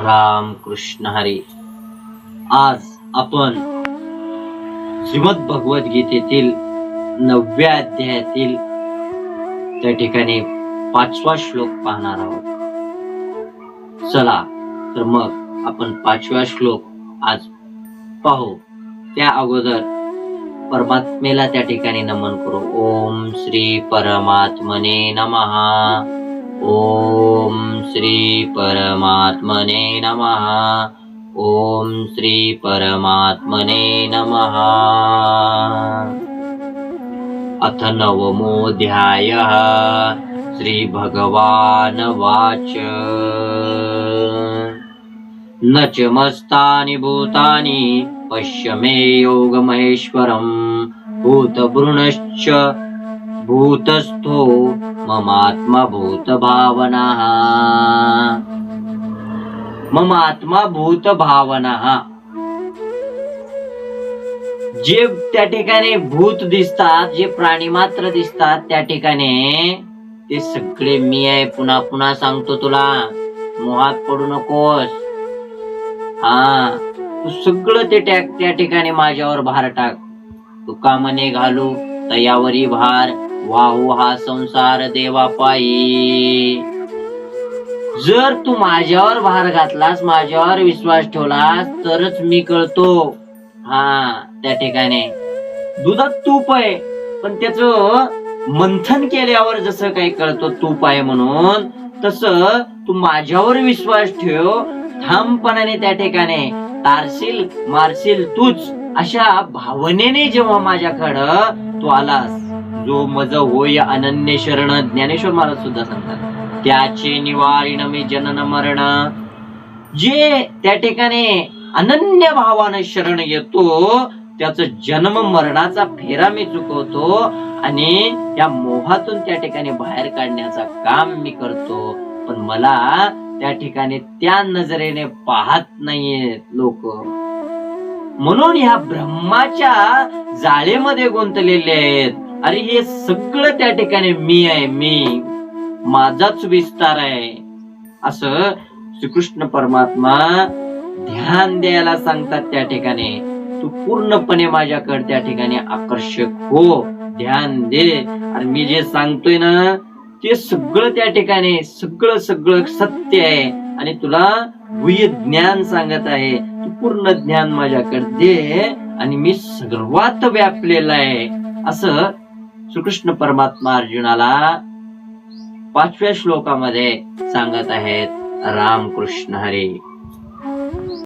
राम कृष्ण हरी. आज आपण श्रीमद भगवद्गीतेतील 9व्या अध्यायातील त्या ठिकाणी 5वा श्लोक पाहणार आहोत. चला तर मग आपण 5वा श्लोक आज पाहू. त्या अगोदर परमात्मेला त्या ठिकाणी नमन करू. ओम श्री परमात्मने नमः. ओम श्री परमात्मने नमः. ओम श्री परमात्मने नमः. अथ नवमोऽध्यायः. श्री भगवान वाच. न च मस्तानि भूतानि पश्य मे योगमहेश्वरम्. भूतभृणश्च भूतस्थो ममात्मा भूतभावनः. ममात्मा भूतभावनः. जे त्या ठिकाणी भूत दिसतात, जे प्राणी मात्र दिसतात त्या ठिकाणी ते सगळे मी आहे. पुन्हा पुन्हा सांगतो तुला, मोहात पडू नकोस. तू सगळं ते त्या ठिकाणी माझ्यावर भार टाक. तू कामने घालू तयावरी भार. वाहू हा संसार देवा पायी. जर तू माझ्यावर भार घातलास, माझ्यावर विश्वास ठेवलास तरच मी कळतो. त्या ठिकाणी दुधात तूप आहे, पण त्याच मंथन केल्यावर जसं काही कळतो तूप आहे म्हणून, तसं तू माझ्यावर विश्वास ठेव. ठामपणाने त्या ठिकाणी तारशील मारशील तूच, अशा भावनेने जेव्हा माझ्याकडं तू आलास. जो मज होय अनन्य शरण. ज्ञानेश्वर महाराज सुद्धा सांगतात, त्याचे निवारिण मी जनन मरण. जे त्या ठिकाणी अनन्य भावानं शरण येतो त्याचं जन्म मरणाचा फेरा मी चुकवतो आणि या मोहातून त्या ठिकाणी बाहेर काढण्याचा काम मी करतो. पण मला त्या ठिकाणी त्या नजरेने पाहत नाहीये लोक. म्हणून ह्या ब्रह्माच्या जाळेमध्ये गुंतलेले आहेत. अरे हे सगळं त्या ठिकाणी मी आहे, मी माझाच विस्तार आहे. असं श्रीकृष्ण परमात्मा ध्यान द्यायला सांगतात. त्या ठिकाणी तू पूर्णपणे माझ्याकडे त्या ठिकाणी आकर्षक हो, ध्यान दे. आणि मी जे सांगतोय ना ते सगळं त्या ठिकाणी सगळं सत्य आहे आणि तुला गुह्य ज्ञान सांगत आहे. तू पूर्ण ज्ञान माझ्याकडे दे आणि मी सर्वात व्यापलेला आहे. असं श्रीकृष्ण परमात्मा अर्जुनाला 5व्या श्लोकामध्ये सांगत आहेत. राम कृष्ण हरी.